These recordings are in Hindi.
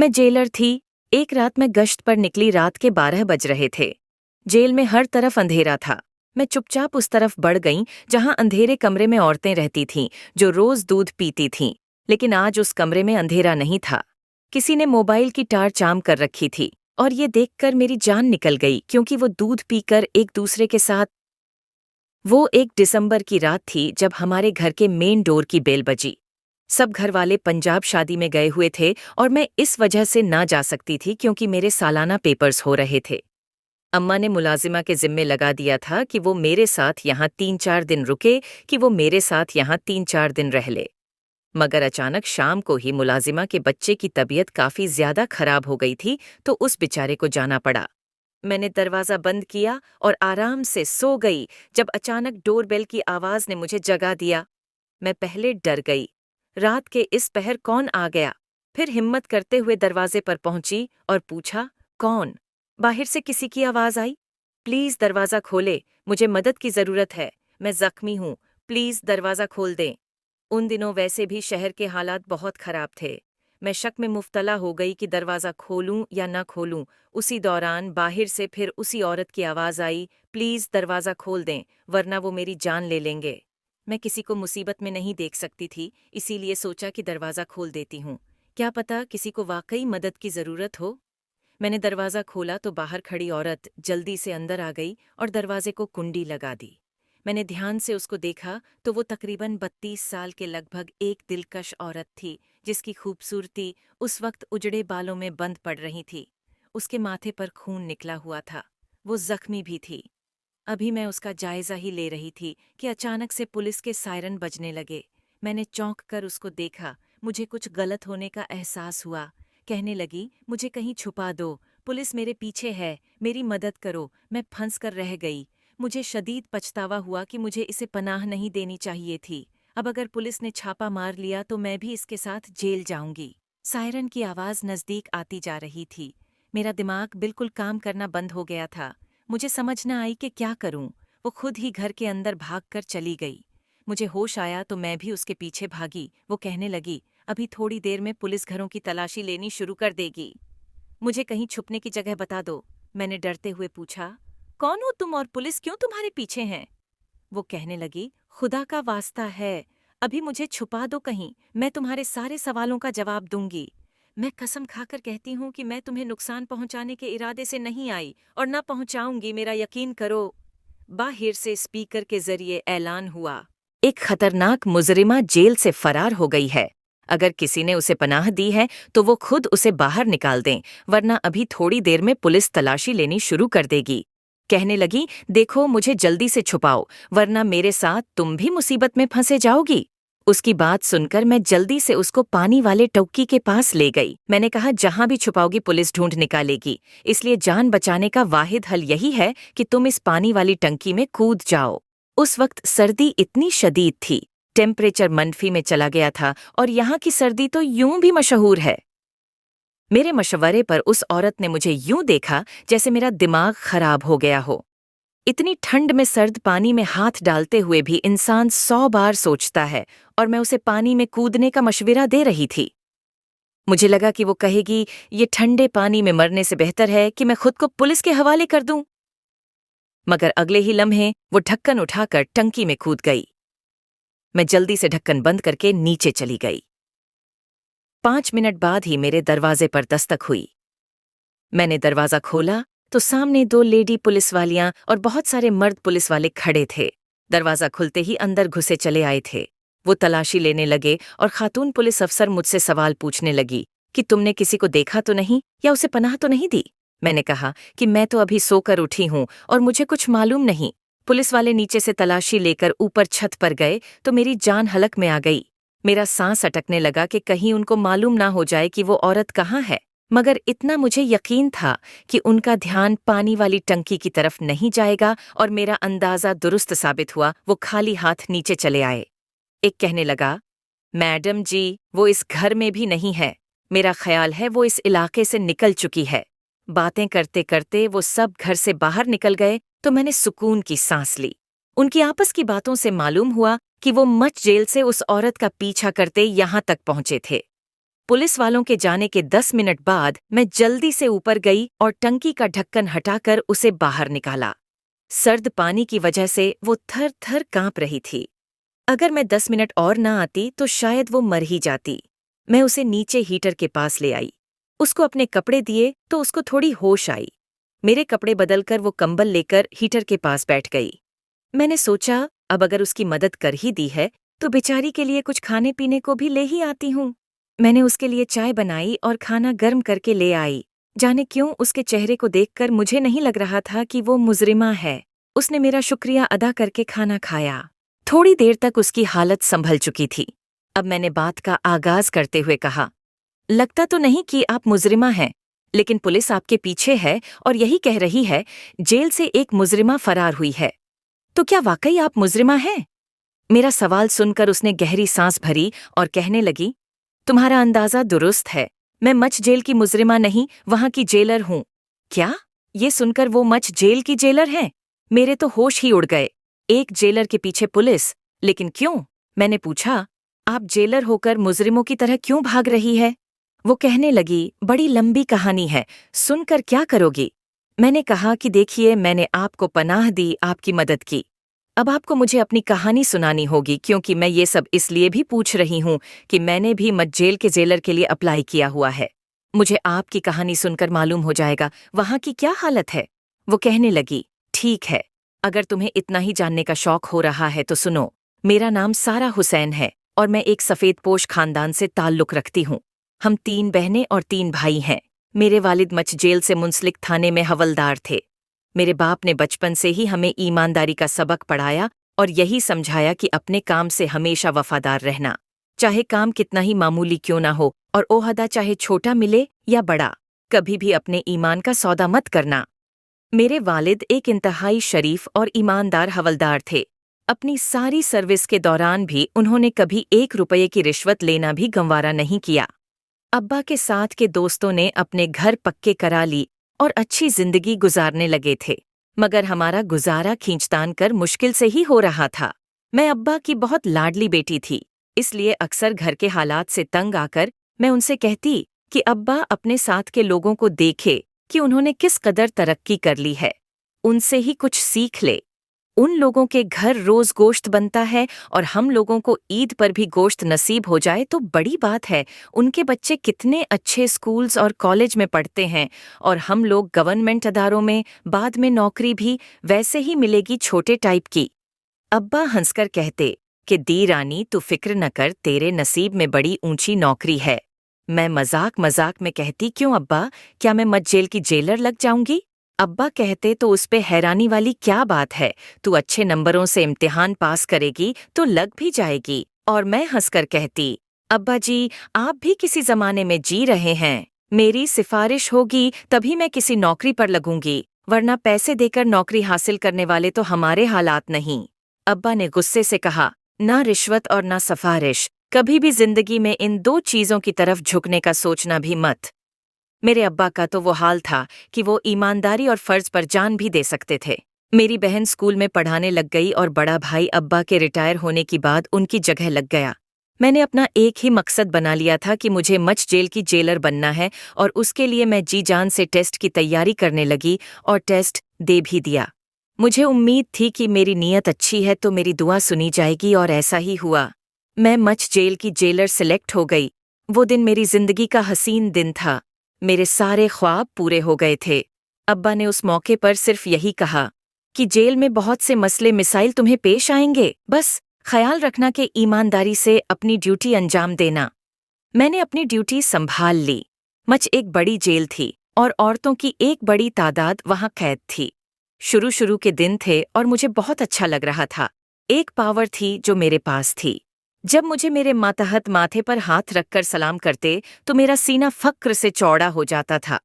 मैं जेलर थी। एक रात मैं गश्त पर निकली। रात के 12 बज रहे थे। जेल में हर तरफ अंधेरा था। मैं चुपचाप उस तरफ बढ़ गई जहां अंधेरे कमरे में औरतें रहती थीं जो रोज दूध पीती थीं। लेकिन आज उस कमरे में अंधेरा नहीं था। किसी ने मोबाइल की टार्च आम कर रखी थी और ये देखकर मेरी जान निकल गई, क्योंकि वो दूध पीकर एक दूसरे के साथ। वो एक दिसंबर की रात थी जब हमारे घर के मेन डोर की बेल बजी। सब घर वाले पंजाब शादी में गए हुए थे और मैं इस वजह से ना जा सकती थी क्योंकि मेरे सालाना पेपर्स हो रहे थे। अम्मा ने मुलाजिमा के जिम्मे लगा दिया था कि वो मेरे साथ यहाँ 3-4 दिन रुके, कि वो मेरे साथ यहाँ 3-4 दिन रह ले। मगर अचानक शाम को ही मुलाजिमा के बच्चे की तबीयत काफी ज्यादा खराब हो गई थी, तो उस बेचारे को जाना पड़ा। मैंने दरवाजा बंद किया और आराम से सो गई जब अचानक डोरबेल की आवाज ने मुझे जगा दिया। मैं पहले डर गई, रात के इस पहर कौन आ गया। फिर हिम्मत करते हुए दरवाजे पर पहुंची और पूछा, कौन? बाहर से किसी की आवाज आई, प्लीज दरवाजा खोले, मुझे मदद की जरूरत है, मैं जख्मी हूँ, प्लीज दरवाजा खोल दें। उन दिनों वैसे भी शहर के हालात बहुत खराब थे। मैं शक में मुफ्तला हो गई कि दरवाजा खोलूं या न खोलूं। उसी दौरान बाहर से फिर उसी औरत की आवाज आई, प्लीज दरवाजा खोल दें वरना वो मेरी जान ले लेंगे। मैं किसी को मुसीबत में नहीं देख सकती थी, इसीलिए सोचा कि दरवाजा खोल देती हूँ। क्या पता किसी को वाकई मदद की जरूरत हो। मैंने दरवाजा खोला तो बाहर खड़ी औरत जल्दी से अंदर आ गई और दरवाजे को कुंडी लगा दी। मैंने ध्यान से उसको देखा तो वो तकरीबन 32 साल के लगभग एक दिलकश औरत थी, जिसकी खूबसूरती उस वक्त उजड़े बालों में बंद पड़ रही थी। उसके माथे पर खून निकला हुआ था। वो जख्मी भी थी। अभी मैं उसका जायजा ही ले रही थी कि अचानक से पुलिस के सायरन बजने लगे। मैंने चौंक कर उसको देखा। मुझे कुछ गलत होने का एहसास हुआ। कहने लगी, मुझे कहीं छुपा दो, पुलिस मेरे पीछे है, मेरी मदद करो, मैं फंस कर रह गई। मुझे शदीद पछतावा हुआ कि मुझे इसे पनाह नहीं देनी चाहिए थी। अब अगर पुलिस ने छापा मार लिया तो मैं भी इसके साथ जेल जाऊंगी। सायरन की आवाज नजदीक आती जा रही थी। मेरा दिमाग बिल्कुल काम करना बंद हो गया था। मुझे समझ न आई कि क्या करूं। वो खुद ही घर के अंदर भागकर चली गई। मुझे होश आया तो मैं भी उसके पीछे भागी। वो कहने लगी, अभी थोड़ी देर में पुलिस घरों की तलाशी लेनी शुरू कर देगी, मुझे कहीं छुपने की जगह बता दो। मैंने डरते हुए पूछा, कौन हो तुम और पुलिस क्यों तुम्हारे पीछे हैं? वो कहने लगी, खुदा का वास्ता है, अभी मुझे छुपा दो कहीं, मैं तुम्हारे सारे सवालों का जवाब दूंगी। मैं कसम खाकर कहती हूँ कि मैं तुम्हें नुकसान पहुंचाने के इरादे से नहीं आई और न पहुंचाऊंगी, मेरा यकीन करो। बाहर से स्पीकर के जरिए ऐलान हुआ, एक खतरनाक मुजरिमा जेल से फरार हो गई है। अगर किसी ने उसे पनाह दी है तो वो खुद उसे बाहर निकाल दें, वरना अभी थोड़ी देर में पुलिस तलाशी लेनी शुरू कर देगी। कहने लगी, देखो मुझे जल्दी से छुपाओ वरना मेरे साथ तुम भी मुसीबत में फंसे जाओगी। उसकी बात सुनकर मैं जल्दी से उसको पानी वाले टौकी के पास ले गई। मैंने कहा, जहां भी छुपाओगी पुलिस ढूंढ निकालेगी, इसलिए जान बचाने का वाहिद हल यही है कि तुम इस पानी वाली टंकी में कूद जाओ। उस वक्त सर्दी इतनी शदीद थी, टेम्परेचर मनफी में चला गया था और यहाँ की सर्दी तो यूं भी मशहूर है। मेरे मशवरे पर उस औरत ने मुझे यूं देखा जैसे मेरा दिमाग खराब हो गया हो। इतनी ठंड में सर्द पानी में हाथ डालते हुए भी इंसान 100 बार सोचता है, और मैं उसे पानी में कूदने का मशविरा दे रही थी। मुझे लगा कि वो कहेगी, ये ठंडे पानी में मरने से बेहतर है कि मैं खुद को पुलिस के हवाले कर दूं। मगर अगले ही लम्हे वो ढक्कन उठाकर टंकी में कूद गई। मैं जल्दी से ढक्कन बंद करके नीचे चली गई। 5 मिनट बाद ही मेरे दरवाजे पर दस्तक हुई। मैंने दरवाजा खोला तो सामने 2 लेडी पुलिस वालियां और बहुत सारे मर्द पुलिस वाले खड़े थे। दरवाजा खुलते ही अंदर घुसे चले आए थे। वो तलाशी लेने लगे और खातून पुलिस अफसर मुझसे सवाल पूछने लगी कि तुमने किसी को देखा तो नहीं या उसे पनाह तो नहीं दी। मैंने कहा कि मैं तो अभी सोकर उठी हूं और मुझे कुछ मालूम नहीं। पुलिस वाले नीचे से तलाशी लेकर ऊपर छत पर गए तो मेरी जान हलक में आ गई। मेरा सांस अटकने लगा कि कहीं उनको मालूम ना हो जाए कि वो औरत कहाँ है। मगर इतना मुझे यकीन था कि उनका ध्यान पानी वाली टंकी की तरफ नहीं जाएगा, और मेरा अंदाजा दुरुस्त साबित हुआ। वो खाली हाथ नीचे चले आए। एक कहने लगा, मैडम जी, वो इस घर में भी नहीं है, मेरा ख्याल है वो इस इलाके से निकल चुकी है। बातें करते करते वो सब घर से बाहर निकल गए तो मैंने सुकून की सांस ली। उनकी आपस की बातों से मालूम हुआ कि वो मच जेल से उस औरत का पीछा करते यहां तक पहुंचे थे। पुलिस वालों के जाने के 10 मिनट बाद मैं जल्दी से ऊपर गई और टंकी का ढक्कन हटाकर उसे बाहर निकाला। सर्द पानी की वजह से वो थर थर कांप रही थी। अगर मैं 10 मिनट और ना आती तो शायद वो मर ही जाती। मैं उसे नीचे हीटर के पास ले आई। उसको अपने कपड़े दिए तो उसको थोड़ी होश आई। मेरे कपड़े बदलकर वो कंबल लेकर हीटर के पास बैठ गई। मैंने सोचा अब अगर उसकी मदद कर ही दी है तो बेचारी के लिए कुछ खाने पीने को भी ले ही आती हूँ। मैंने उसके लिए चाय बनाई और खाना गर्म करके ले आई। जाने क्यों उसके चेहरे को देखकर मुझे नहीं लग रहा था कि वो मुजरिमा है। उसने मेरा शुक्रिया अदा करके खाना खाया। थोड़ी देर तक उसकी हालत संभल चुकी थी। अब मैंने बात का आगाज करते हुए कहा, लगता तो नहीं कि आप मुजरिमा हैं, लेकिन पुलिस आपके पीछे है और यही कह रही है जेल से एक मुजरिमा फरार हुई है। तो क्या वाकई आप मुजरिमा हैं? मेरा सवाल सुनकर उसने गहरी सांस भरी और कहने लगी, तुम्हारा अंदाजा दुरुस्त है। मैं मच जेल की मुजरिमा नहीं, वहां की जेलर हूं। क्या? ये सुनकर वो मच जेल की जेलर हैं? मेरे तो होश ही उड़ गए। एक जेलर के पीछे पुलिस, लेकिन क्यों? मैंने पूछा, आप जेलर होकर मुजरिमों की तरह क्यों भाग रही है? वो कहने लगी, बड़ी लंबी कहानी है, सुनकर क्या करोगी? मैंने कहा कि देखिए, मैंने आपको पनाह दी, आपकी मदद की। अब आपको मुझे अपनी कहानी सुनानी होगी, क्योंकि मैं ये सब इसलिए भी पूछ रही हूँ कि मैंने भी मत जेल के जेलर के लिए अप्लाई किया हुआ है। मुझे आपकी कहानी सुनकर मालूम हो जाएगा वहां की क्या हालत है। वो कहने लगी, ठीक है, अगर तुम्हें इतना ही जानने का शौक हो रहा है तो सुनो। मेरा नाम सारा हुसैन है और मैं एक सफेदपोश खानदान से ताल्लुक रखती हूँ। हम 3 बहनें और 3 भाई हैं। मेरे वालिद मच जेल से मुंसलिक थाने में हवलदार थे। मेरे बाप ने बचपन से ही हमें ईमानदारी का सबक पढ़ाया और यही समझाया कि अपने काम से हमेशा वफादार रहना, चाहे काम कितना ही मामूली क्यों ना हो और ओहदा चाहे छोटा मिले या बड़ा, कभी भी अपने ईमान का सौदा मत करना। मेरे वालिद एक इंतहाई शरीफ और ईमानदार हवलदार थे। अपनी सारी सर्विस के दौरान भी उन्होंने कभी 1 रुपये की रिश्वत लेना भी गंवारा नहीं किया। अब्बा के साथ के दोस्तों ने अपने घर पक्के करा ली और अच्छी जिंदगी गुजारने लगे थे, मगर हमारा गुजारा खींचतान कर मुश्किल से ही हो रहा था। मैं अब्बा की बहुत लाडली बेटी थी, इसलिए अक्सर घर के हालात से तंग आकर मैं उनसे कहती कि अब्बा अपने साथ के लोगों को देखे कि उन्होंने किस कदर तरक्की कर ली है, उनसे ही कुछ सीख ले। उन लोगों के घर रोज गोश्त बनता है और हम लोगों को ईद पर भी गोश्त नसीब हो जाए तो बड़ी बात है। उनके बच्चे कितने अच्छे स्कूल्स और कॉलेज में पढ़ते हैं और हम लोग गवर्नमेंट अदारों में बाद में नौकरी भी वैसे ही मिलेगी, छोटे टाइप की। अब्बा हंसकर कहते कि दी रानी, तू फिक्र न कर, तेरे नसीब में बड़ी ऊंची नौकरी है। मैं मजाक मजाक में कहती, क्यों अब्बा, क्या मैं मत जेल की जेलर लग जाऊंगी? अब्बा कहते, तो उस पे हैरानी वाली क्या बात है, तू अच्छे नंबरों से इम्तिहान पास करेगी तो लग भी जाएगी। और मैं हंसकर कहती, अब्बा जी, आप भी किसी जमाने में जी रहे हैं। मेरी सिफारिश होगी तभी मैं किसी नौकरी पर लगूंगी, वरना पैसे देकर नौकरी हासिल करने वाले तो हमारे हालात नहीं। अब्बा ने गुस्से से कहा, ना रिश्वत और ना सिफारिश, कभी भी जिंदगी में इन 2 चीजों की तरफ झुकने का सोचना भी मत। मेरे अब्बा का तो वो हाल था कि वो ईमानदारी और फर्ज पर जान भी दे सकते थे। मेरी बहन स्कूल में पढ़ाने लग गई और बड़ा भाई अब्बा के रिटायर होने की बाद उनकी जगह लग गया। मैंने अपना एक ही मकसद बना लिया था कि मुझे मच जेल की जेलर बनना है और उसके लिए मैं जी जान से टेस्ट की तैयारी करने लगी और टेस्ट दे भी दिया। मुझे उम्मीद थी कि मेरी नीयत अच्छी है तो मेरी दुआ सुनी जाएगी और ऐसा ही हुआ। मैं मच जेल की जेलर सिलेक्ट हो गई। वो दिन मेरी जिंदगी का हसीन दिन था। मेरे सारे ख्वाब पूरे हो गए थे। अब्बा ने उस मौके पर सिर्फ यही कहा कि जेल में बहुत से मसले मिसाइल तुम्हें पेश आएंगे, बस ख्याल रखना कि ईमानदारी से अपनी ड्यूटी अंजाम देना। मैंने अपनी ड्यूटी संभाल ली। मच एक बड़ी जेल थी और औरतों की एक बड़ी तादाद वहां कैद थी। शुरू शुरू के दिन थे और मुझे बहुत अच्छा लग रहा था। एक पावर थी जो मेरे पास थी। जब मुझे मेरे मातहत माथे पर हाथ रखकर सलाम करते तो मेरा सीना फक्र से चौड़ा हो जाता था।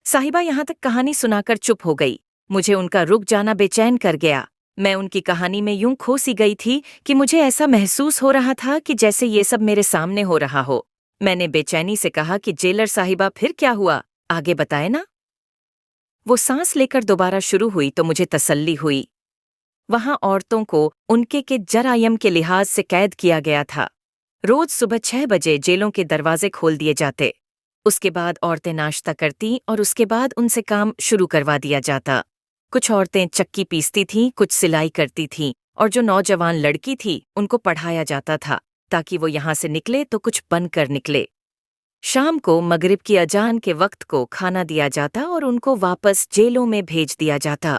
साहिबा यहाँ तक कहानी सुनाकर चुप हो गई। मुझे उनका रुक जाना बेचैन कर गया। मैं उनकी कहानी में यूं खो सी गई थी कि मुझे ऐसा महसूस हो रहा था कि जैसे ये सब मेरे सामने हो रहा हो। मैंने बेचैनी से कहा कि जेलर साहिबा, फिर क्या हुआ, आगे बताए ना। वो सांस लेकर दोबारा शुरू हुई तो मुझे तसल्ली हुई। वहां औरतों को उनके के जरायम के लिहाज से कैद किया गया था। रोज सुबह 6 बजे जेलों के दरवाजे खोल दिए जाते। उसके बाद औरतें नाश्ता करती और उसके बाद उनसे काम शुरू करवा दिया जाता। कुछ औरतें चक्की पीसती थीं, कुछ सिलाई करती थीं, और जो नौजवान लड़की थी उनको पढ़ाया जाता था ताकि वो यहाँ से निकले तो कुछ बनकर निकले। शाम को मगरिब की अजान के वक्त को खाना दिया जाता और उनको वापस जेलों में भेज दिया जाता।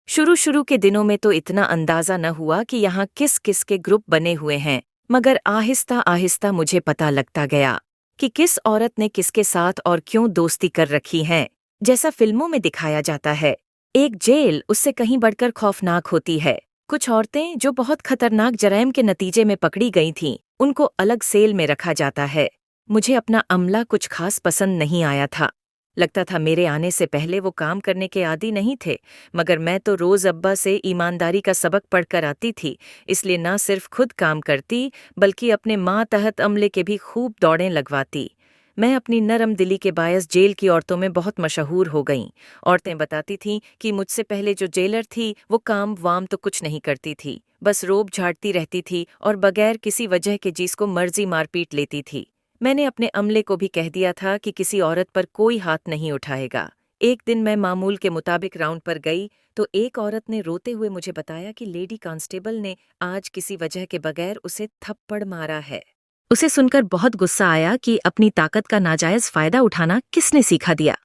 शुरू शुरू के दिनों में तो इतना अंदाजा न हुआ कि यहाँ किस किस के ग्रुप बने हुए हैं, मगर आहिस्ता आहिस्ता मुझे पता लगता गया कि किस औरत ने किसके साथ और क्यों दोस्ती कर रखी है। जैसा फिल्मों में दिखाया जाता है, एक जेल उससे कहीं बढ़कर खौफनाक होती है। कुछ औरतें जो बहुत खतरनाक जराइम के नतीजे में पकड़ी गई थीं, उनको अलग सेल में रखा जाता है। मुझे अपना अमला कुछ खास पसंद नहीं आया था। लगता था मेरे आने से पहले वो काम करने के आदी नहीं थे, मगर मैं तो रोज अब्बा से ईमानदारी का सबक पढ़कर आती थी, इसलिए न सिर्फ खुद काम करती बल्कि अपने मातहत अमले के भी खूब दौड़ें लगवाती। मैं अपनी नरम दिली के बायस जेल की औरतों में बहुत मशहूर हो गईं। औरतें बताती थीं कि मुझसे पहले जो जेलर थी वो काम वाम तो कुछ नहीं करती थी, बस रोब झाड़ती रहती थी और बगैर किसी वजह के जिसको मर्जी मारपीट लेती थी। मैंने अपने अमले को भी कह दिया था कि किसी औरत पर कोई हाथ नहीं उठाएगा। एक दिन मैं मामूल के मुताबिक राउंड पर गई तो एक औरत ने रोते हुए मुझे बताया कि लेडी कांस्टेबल ने आज किसी वजह के बगैर उसे थप्पड़ मारा है। उसे सुनकर बहुत गुस्सा आया कि अपनी ताकत का नाजायज फायदा उठाना किसने सिखा दिया।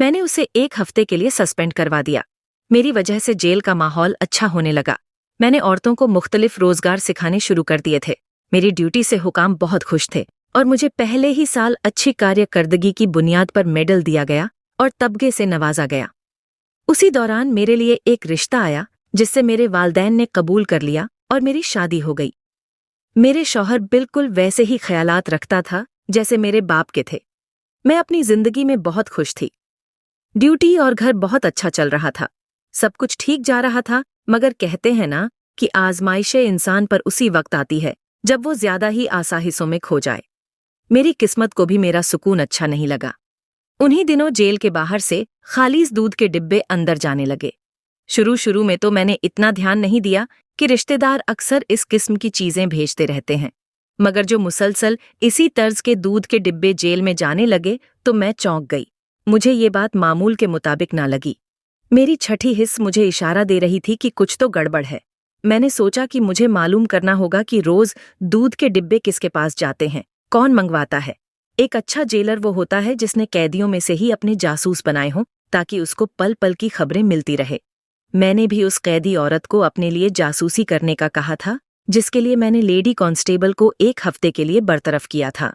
मैंने उसे 1 हफ्ते के लिए सस्पेंड करवा दिया। मेरी वजह से जेल का माहौल अच्छा होने लगा। मैंने औरतों को मुख्तलिफ रोजगार सिखाने शुरू कर दिए थे। मेरी ड्यूटी से हुकाम बहुत खुश थे और मुझे पहले ही साल अच्छी कार्यकर्दगी की बुनियाद पर मेडल दिया गया और तमगे से नवाजा गया। उसी दौरान मेरे लिए एक रिश्ता आया जिससे मेरे वालदैन ने कबूल कर लिया और मेरी शादी हो गई। मेरे शौहर बिल्कुल वैसे ही ख्यालात रखता था जैसे मेरे बाप के थे। मैं अपनी जिंदगी में बहुत खुश थी। ड्यूटी और घर बहुत अच्छा चल रहा था। सब कुछ ठीक जा रहा था, मगर कहते हैं ना कि आजमाइशें इंसान पर उसी वक्त आती है जब वो ज्यादा ही आसाहिसों में खो जाए। मेरी किस्मत को भी मेरा सुकून अच्छा नहीं लगा। उन्हीं दिनों जेल के बाहर से खालिज दूध के डिब्बे अंदर जाने लगे। शुरू शुरू में तो मैंने इतना ध्यान नहीं दिया कि रिश्तेदार अक्सर इस किस्म की चीजें भेजते रहते हैं, मगर जो मुसलसल इसी तर्ज के दूध के डिब्बे जेल में जाने लगे तो मैं चौंक गई। मुझे ये बात मामूल के मुताबिक ना लगी। मेरी छठी हिस्स मुझे इशारा दे रही थी कि कुछ तो गड़बड़ है। मैंने सोचा कि मुझे मालूम करना होगा कि रोज दूध के डिब्बे किसके पास जाते हैं, कौन मंगवाता है। एक अच्छा जेलर वो होता है जिसने कैदियों में से ही अपने जासूस बनाए हों ताकि उसको पल पल की खबरें मिलती रहे। मैंने भी उस कैदी औरत को अपने लिए जासूसी करने का कहा था, जिसके लिए मैंने लेडी कांस्टेबल को 1 हफ्ते के लिए बरतरफ किया था।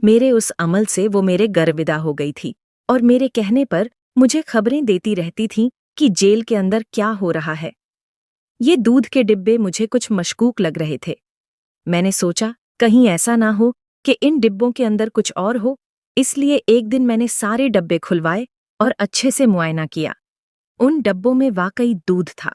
मेरे उस अमल से वो मेरे गर्विदा हो गई थी और मेरे कहने पर मुझे खबरें देती रहती थीं कि जेल के अंदर क्या हो रहा है। ये दूध के डिब्बे मुझे कुछ मशकूक लग रहे थे। मैंने सोचा कहीं ऐसा ना हो कि इन डिब्बों के अंदर कुछ और हो, इसलिए एक दिन मैंने सारे डब्बे खुलवाए और अच्छे से मुआयना किया। उन डब्बों में वाकई दूध था।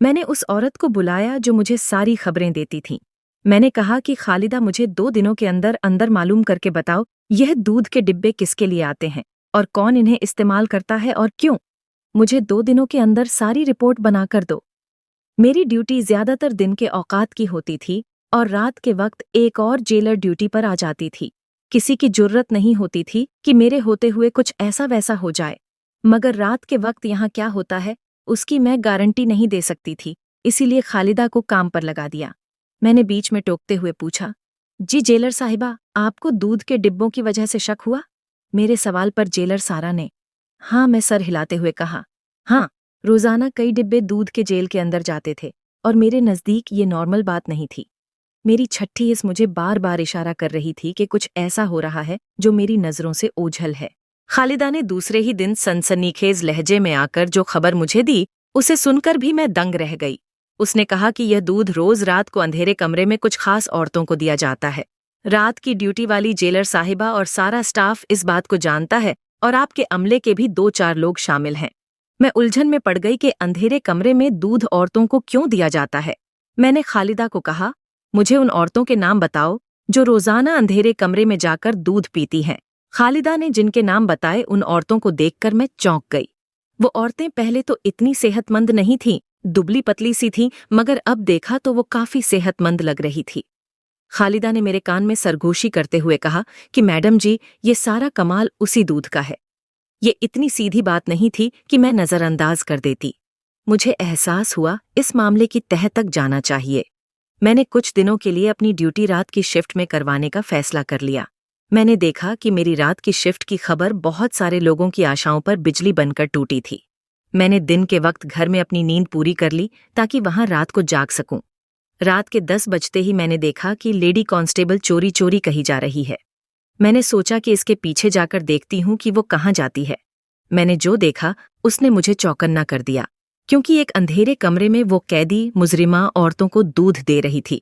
मैंने उस औरत को बुलाया जो मुझे सारी खबरें देती थी। मैंने कहा कि खालिदा, मुझे 2 दिनों के अंदर अंदर मालूम करके बताओ यह दूध के डिब्बे किसके लिए आते हैं और कौन इन्हें इस्तेमाल करता है और क्यों। मुझे 2 दिनों के अंदर सारी रिपोर्ट बनाकर दो। मेरी ड्यूटी ज्यादातर दिन के औकात की होती थी और रात के वक्त एक और जेलर ड्यूटी पर आ जाती थी। किसी की जुर्रत नहीं होती थी कि मेरे होते हुए कुछ ऐसा वैसा हो जाए, मगर रात के वक्त यहाँ क्या होता है उसकी मैं गारंटी नहीं दे सकती थी, इसीलिए खालिदा को काम पर लगा दिया। मैंने बीच में टोकते हुए पूछा, जी जेलर साहिबा, आपको दूध के डिब्बों की वजह से शक हुआ? मेरे सवाल पर जेलर सारा ने हाँ मैं सर हिलाते हुए कहा, हाँ, रोजाना कई डिब्बे दूध के जेल के अंदर जाते थे और मेरे नजदीक ये नॉर्मल बात नहीं थी। मेरी छठी हिस्स मुझे बार बार इशारा कर रही थी कि कुछ ऐसा हो रहा है जो मेरी नजरों से ओझल है। खालिदा ने दूसरे ही दिन सनसनीखेज लहजे में आकर जो खबर मुझे दी, उसे सुनकर भी मैं दंग रह गई। उसने कहा कि यह दूध रोज रात को अंधेरे कमरे में कुछ खास औरतों को दिया जाता है। रात की ड्यूटी वाली जेलर साहिबा और सारा स्टाफ इस बात को जानता है और आपके अमले के भी 2-4 लोग शामिल हैं। मैं उलझन में पड़ गई कि अंधेरे कमरे में दूध औरतों को क्यों दिया जाता है। मैंने खालिदा को कहा, मुझे उन औरतों के नाम बताओ जो रोजाना अंधेरे कमरे में जाकर दूध पीती हैं। खालिदा ने जिनके नाम बताए उन औरतों को देखकर मैं चौंक गई। वो औरतें पहले तो इतनी सेहतमंद नहीं थीं, दुबली पतली सी थीं, मगर अब देखा तो वो काफी सेहतमंद लग रही थी। खालिदा ने मेरे कान में सरगोशी करते हुए कहा कि मैडम जी, ये सारा कमाल उसी दूध का है। ये इतनी सीधी बात नहीं थी कि मैं नजरअंदाज कर देती। मुझे एहसास हुआ इस मामले की तह तक जाना चाहिए। मैंने कुछ दिनों के लिए अपनी ड्यूटी रात की शिफ्ट में करवाने का फैसला कर लिया। मैंने देखा कि मेरी रात की शिफ्ट की खबर बहुत सारे लोगों की आशाओं पर बिजली बनकर टूटी थी। मैंने दिन के वक्त घर में अपनी नींद पूरी कर ली ताकि वहां रात को जाग सकूं। रात के 10 बजते ही मैंने देखा कि लेडी कांस्टेबल चोरी चोरी कही जा रही है। मैंने सोचा कि इसके पीछे जाकर देखती हूं कि वो कहाँ जाती है। मैंने जो देखा उसने मुझे चौकन्ना कर दिया, क्योंकि एक अंधेरे कमरे में वो कैदी मुजरिमा औरतों को दूध दे रही थी।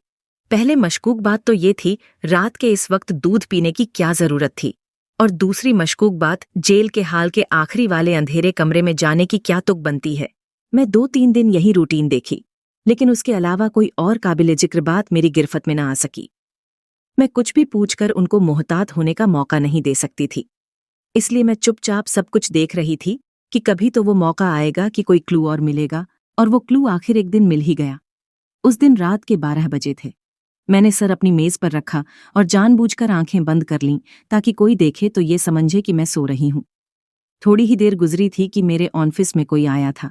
पहले मशकूक बात तो ये थी, रात के इस वक्त दूध पीने की क्या जरूरत थी, और दूसरी मशकूक बात, जेल के हाल के आखिरी वाले अंधेरे कमरे में जाने की क्या तुक बनती है। मैं 2-3 दिन यही रूटीन देखी, लेकिन उसके अलावा कोई और काबिले जिक्र बात मेरी गिरफ्त में न आ सकी। मैं कुछ भी पूछकर उनको मोहतात होने का मौका नहीं दे सकती थी, इसलिए मैं चुपचाप सब कुछ देख रही थी कि कभी तो वो मौका आएगा कि कोई क्लू और मिलेगा, और वो क्लू आखिर एक दिन मिल ही गया। उस दिन रात के 12 बजे थे। मैंने सर अपनी मेज पर रखा और जानबूझकर आंखें बंद कर लीं ताकि कोई देखे तो ये समझे कि मैं सो रही हूं। थोड़ी ही देर गुजरी थी कि मेरे ऑफिस में कोई आया था।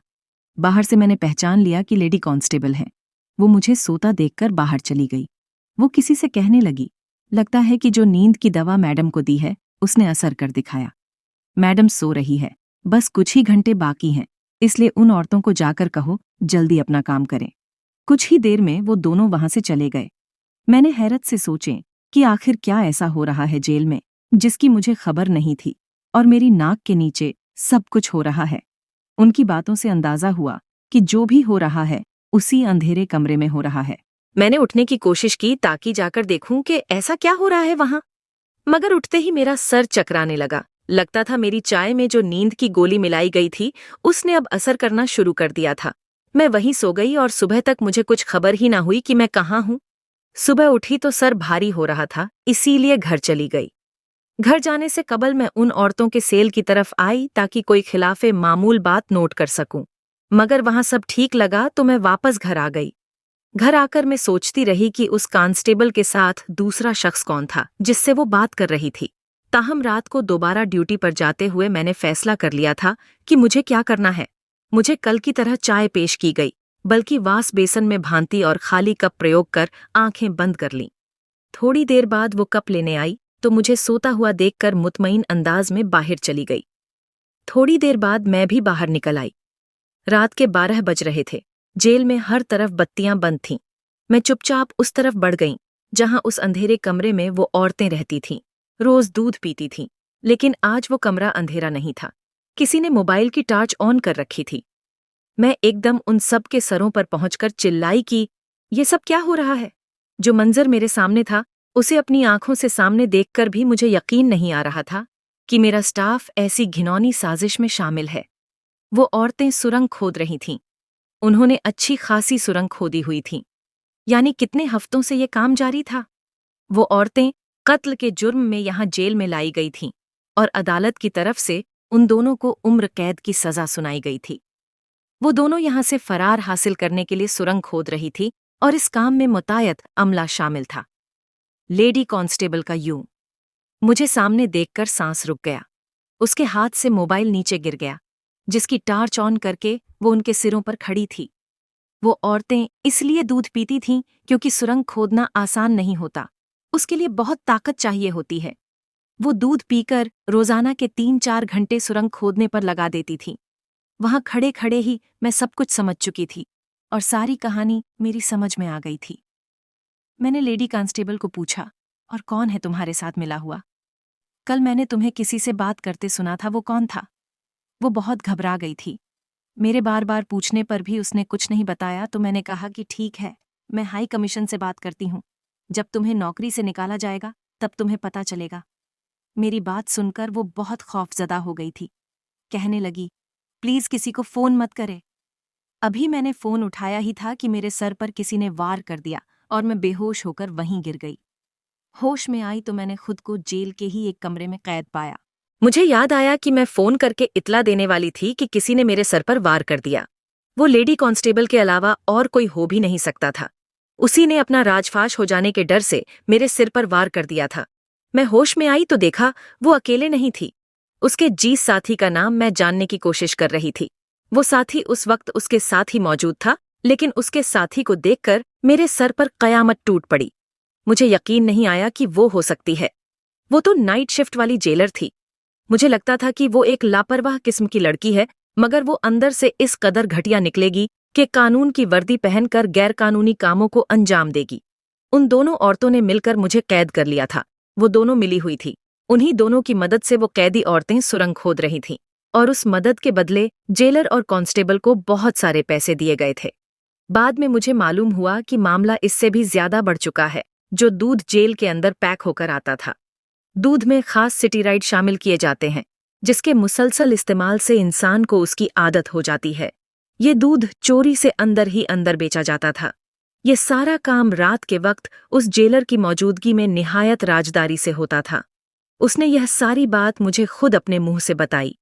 बाहर से मैंने पहचान लिया कि लेडी कांस्टेबल है। वो मुझे सोता देखकर बाहर चली गई। वो किसी से कहने लगी, लगता है कि जो नींद की दवा मैडम को दी है उसने असर कर दिखाया। मैडम सो रही है, बस कुछ ही घंटे बाकी हैं, इसलिए उन औरतों को जाकर कहो जल्दी अपना काम करें। कुछ ही देर में वो दोनों वहां से चले गए। मैंने हैरत से सोचे कि आखिर क्या ऐसा हो रहा है जेल में जिसकी मुझे खबर नहीं थी, और मेरी नाक के नीचे सब कुछ हो रहा है। उनकी बातों से अंदाजा हुआ कि जो भी हो रहा है उसी अंधेरे कमरे में हो रहा है। मैंने उठने की कोशिश की ताकि जाकर देखूं कि ऐसा क्या हो रहा है वहां, मगर उठते ही मेरा सर चकराने लगा। लगता था मेरी चाय में जो नींद की गोली मिलाई गई थी उसने अब असर करना शुरू कर दिया था। मैं वहीं सो गई और सुबह तक मुझे कुछ खबर ही ना हुई कि मैं कहाँ हूं। सुबह उठी तो सर भारी हो रहा था, इसीलिए घर चली गई। घर जाने से कबल मैं उन औरतों के सेल की तरफ आई ताकि कोई खिलाफे मामूल बात नोट कर सकूं, मगर वहां सब ठीक लगा तो मैं वापस घर आ गई। घर आकर मैं सोचती रही कि उस कांस्टेबल के साथ दूसरा शख्स कौन था जिससे वो बात कर रही थी। ताहम रात को दोबारा ड्यूटी पर जाते हुए मैंने फैसला कर लिया था कि मुझे क्या करना है। मुझे कल की तरह चाय पेश की गई, बल्कि वास बेसन में भांति और खाली कप प्रयोग कर आंखें बंद कर लीं। थोड़ी देर बाद वो कप लेने आई तो मुझे सोता हुआ देखकर मुतमईन अंदाज में बाहर चली गई। थोड़ी देर बाद मैं भी बाहर निकल आई। रात के 12 बज रहे थे। जेल में हर तरफ बत्तियां बंद थीं। मैं चुपचाप उस तरफ बढ़ गई जहां उस अंधेरे कमरे में वो औरतें रहती थीं, रोज दूध पीती थीं। लेकिन आज वो कमरा अंधेरा नहीं था। किसी ने मोबाइल की टार्च ऑन कर रखी थी। मैं एकदम उन सब के सरों पर पहुंचकर चिल्लाई कि ये सब क्या हो रहा है। जो मंजर मेरे सामने था उसे अपनी आंखों से सामने देखकर भी मुझे यकीन नहीं आ रहा था कि मेरा स्टाफ ऐसी घिनौनी साजिश में शामिल है। वो औरतें सुरंग खोद रही थीं। उन्होंने अच्छी खासी सुरंग खोदी हुई थीं। यानी कितने हफ्तों से ये काम जारी था। वो औरतें कत्ल के जुर्म में यहां जेल में लाई गई थीं और अदालत की तरफ से उन दोनों को उम्र कैद की सजा सुनाई गई थी। वो दोनों यहां से फरार हासिल करने के लिए सुरंग खोद रही थी और इस काम में मुतायत अमला शामिल था। लेडी कांस्टेबल का यूं मुझे सामने देखकर सांस रुक गया। उसके हाथ से मोबाइल नीचे गिर गया, जिसकी टार्च ऑन करके वो उनके सिरों पर खड़ी थी। वो औरतें इसलिए दूध पीती थीं क्योंकि सुरंग खोदना आसान नहीं होता, उसके लिए बहुत ताकत चाहिए होती है। वो दूध पीकर रोजाना के 3-4 घंटे सुरंग खोदने पर लगा देती थीं। वहां खड़े खड़े ही मैं सब कुछ समझ चुकी थी और सारी कहानी मेरी समझ में आ गई थी। मैंने लेडी कांस्टेबल को पूछा, और कौन है तुम्हारे साथ मिला हुआ? कल मैंने तुम्हें किसी से बात करते सुना था, वो कौन था? वो बहुत घबरा गई थी। मेरे बार बार पूछने पर भी उसने कुछ नहीं बताया तो मैंने कहा कि ठीक है, मैं हाई कमीशन से बात करती हूँ। जब तुम्हें नौकरी से निकाला जाएगा तब तुम्हें पता चलेगा। मेरी बात सुनकर वो बहुत खौफजदा हो गई थी। कहने लगी, प्लीज किसी को फोन मत करे। अभी मैंने फोन उठाया ही था कि मेरे सर पर किसी ने वार कर दिया और मैं बेहोश होकर वहीं गिर गई। होश में आई तो मैंने खुद को जेल के ही एक कमरे में कैद पाया। मुझे याद आया कि मैं फोन करके इत्ला देने वाली थी कि किसी ने मेरे सर पर वार कर दिया। वो लेडी कांस्टेबल के अलावा और कोई हो भी नहीं सकता था। उसी ने अपना राजफाश हो जाने के डर से मेरे सिर पर वार कर दिया था। मैं होश में आई तो देखा वो अकेले नहीं थी। उसके जी साथी का नाम मैं जानने की कोशिश कर रही थी। वो साथी उस वक्त उसके साथ ही मौजूद था, लेकिन उसके साथी को देखकर मेरे सर पर कयामत टूट पड़ी। मुझे यकीन नहीं आया कि वो हो सकती है। वो तो नाइट शिफ्ट वाली जेलर थी। मुझे लगता था कि वो एक लापरवाह किस्म की लड़की है, मगर वो अंदर से इस कदर घटिया निकलेगी कि कानून की वर्दी पहनकर गैरकानूनी कामों को अंजाम देगी। उन दोनों औरतों ने मिलकर मुझे कैद कर लिया था। वो दोनों मिली हुई थी। उन्हीं दोनों की मदद से वो कैदी औरतें सुरंग खोद रही थीं, और उस मदद के बदले जेलर और कांस्टेबल को बहुत सारे पैसे दिए गए थे। बाद में मुझे मालूम हुआ कि मामला इससे भी ज्यादा बढ़ चुका है। जो दूध जेल के अंदर पैक होकर आता था, दूध में खास सिटीराइड शामिल किए जाते हैं, जिसके मुसलसल इस्तेमाल से इंसान को उसकी आदत हो जाती है। ये दूध चोरी से अंदर ही अंदर बेचा जाता था। ये सारा काम रात के वक्त उस जेलर की मौजूदगी में निहायत राजदारी से होता था। उसने यह सारी बात मुझे खुद अपने मुंह से बताई।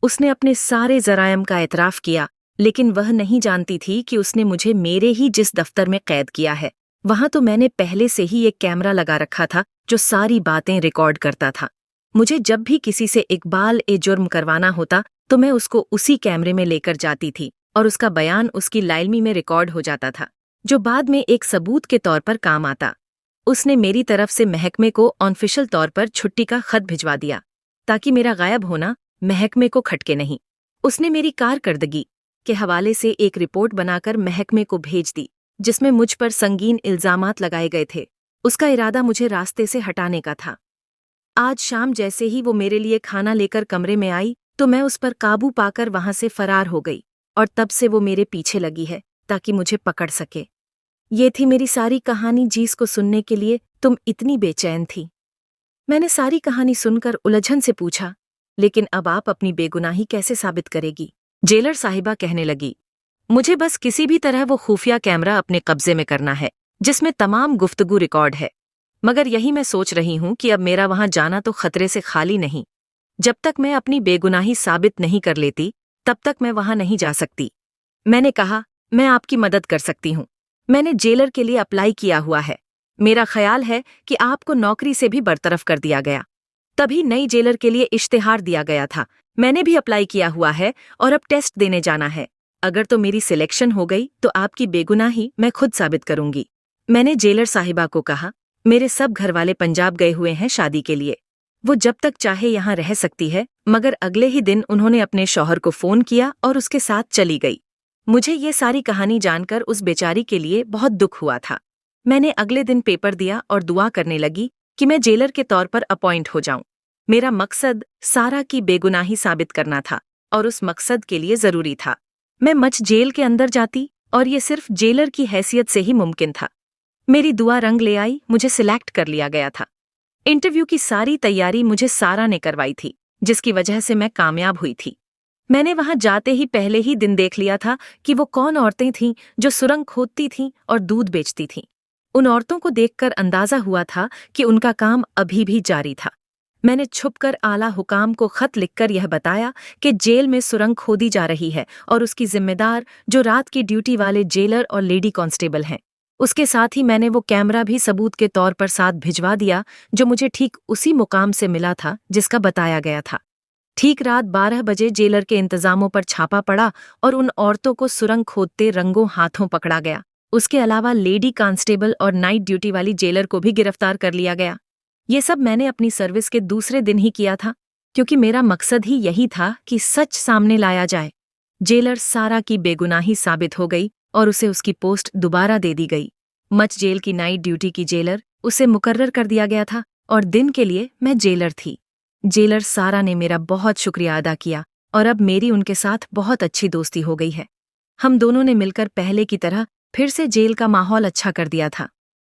उसने अपने सारे जरायम का एतराफ किया, लेकिन वह नहीं जानती थी कि उसने मुझे मेरे ही जिस दफ्तर में कैद किया है, वहां तो मैंने पहले से ही एक कैमरा लगा रखा था जो सारी बातें रिकॉर्ड करता था। मुझे जब भी किसी से इकबाल ए जुर्म करवाना होता तो मैं उसको उसी कैमरे में लेकर जाती थी, और उसका बयान उसकी लाइलमी में रिकॉर्ड हो जाता था, जो बाद में एक सबूत के तौर पर काम आता। उसने मेरी तरफ से महकमे को ऑफिशियल तौर पर छुट्टी का खत भिजवा दिया, ताकि मेरा गायब होना महकमे को खटके नहीं। उसने मेरी कारकर्दगी के हवाले से एक रिपोर्ट बनाकर महकमे को भेज दी, जिसमें मुझ पर संगीन इल्जामात लगाए गए थे। उसका इरादा मुझे रास्ते से हटाने का था। आज शाम जैसे ही वो मेरे लिए खाना लेकर कमरे में आई तो मैं उस पर काबू पाकर वहां से फरार हो गई, और तब से वो मेरे पीछे लगी है ताकि मुझे पकड़ सके। ये थी मेरी सारी कहानी, जिसको सुनने के लिए तुम इतनी बेचैन थी। मैंने सारी कहानी सुनकर उलझन से पूछा, लेकिन अब आप अपनी बेगुनाही कैसे साबित करेगी? जेलर साहिबा कहने लगी, मुझे बस किसी भी तरह वो खुफिया कैमरा अपने कब्जे में करना है जिसमें तमाम गुफ्तगू रिकॉर्ड है। मगर यही मैं सोच रही हूं कि अब मेरा वहां जाना तो खतरे से खाली नहीं। जब तक मैं अपनी बेगुनाही साबित नहीं कर लेती, तब तक मैं वहां नहीं जा सकती। मैंने कहा, मैं आपकी मदद कर सकती हूँ। मैंने जेलर के लिए अप्लाई किया हुआ है। मेरा ख्याल है कि आपको नौकरी से भी बरतरफ कर दिया गया। तभी नई जेलर के लिए इश्तिहार दिया गया था। मैंने भी अप्लाई किया हुआ है और अब टेस्ट देने जाना है। अगर तो मेरी सिलेक्शन हो गई तो आपकी बेगुनाही मैं खुद साबित करूंगी। मैंने जेलर साहिबा को कहा, मेरे सब घरवाले पंजाब गए हुए हैं शादी के लिए। वो जब तक चाहे यहाँ रह सकती है। मगर अगले ही दिन उन्होंने अपने शौहर को फोन किया और उसके साथ चली गई। मुझे ये सारी कहानी जानकर उस बेचारी के लिए बहुत दुख हुआ था। मैंने अगले दिन पेपर दिया और दुआ करने लगी कि मैं जेलर के तौर पर अपॉइंट हो जाऊं। मेरा मकसद सारा की बेगुनाही साबित करना था, और उस मकसद के लिए जरूरी था मैं मच जेल के अंदर जाती, और ये सिर्फ जेलर की हैसियत से ही मुमकिन था। मेरी दुआ रंग ले आई। मुझे सिलेक्ट कर लिया गया था। इंटरव्यू की सारी तैयारी मुझे सारा ने करवाई थी, जिसकी वजह से मैं कामयाब हुई थी। मैंने वहां जाते ही पहले ही दिन देख लिया था कि वो कौन औरतें थीं जो सुरंग खोदती थीं और दूध बेचती थीं। उन औरतों को देखकर अंदाजा हुआ था कि उनका काम अभी भी जारी था। मैंने छुपकर आला हुकाम को खत लिखकर यह बताया कि जेल में सुरंग खोदी जा रही है, और उसकी जिम्मेदार जो रात की ड्यूटी वाले जेलर और लेडी कांस्टेबल हैं। उसके साथ ही मैंने वो कैमरा भी सबूत के तौर पर साथ भिजवा दिया, जो मुझे ठीक उसी मुकाम से मिला था जिसका बताया गया था। ठीक रात 12 बजे जेलर के इंतजामों पर छापा पड़ा और उन औरतों को सुरंग खोदते रंगों हाथों पकड़ा गया। उसके अलावा लेडी कांस्टेबल और नाइट ड्यूटी वाली जेलर को भी गिरफ्तार कर लिया गया। ये सब मैंने अपनी सर्विस के दूसरे दिन ही किया था, क्योंकि मेरा मकसद ही यही था कि सच सामने लाया जाए। जेलर सारा की बेगुनाही साबित हो गई और उसे उसकी पोस्ट दोबारा दे दी गई। मच जेल की नाइट ड्यूटी की जेलर उसे मुकर्रर कर दिया गया था, और दिन के लिए मैं जेलर थी। जेलर सारा ने मेरा बहुत शुक्रिया अदा किया, और अब मेरी उनके साथ बहुत अच्छी दोस्ती हो गई है। हम दोनों ने मिलकर पहले की तरह फिर से जेल का माहौल अच्छा कर दिया था।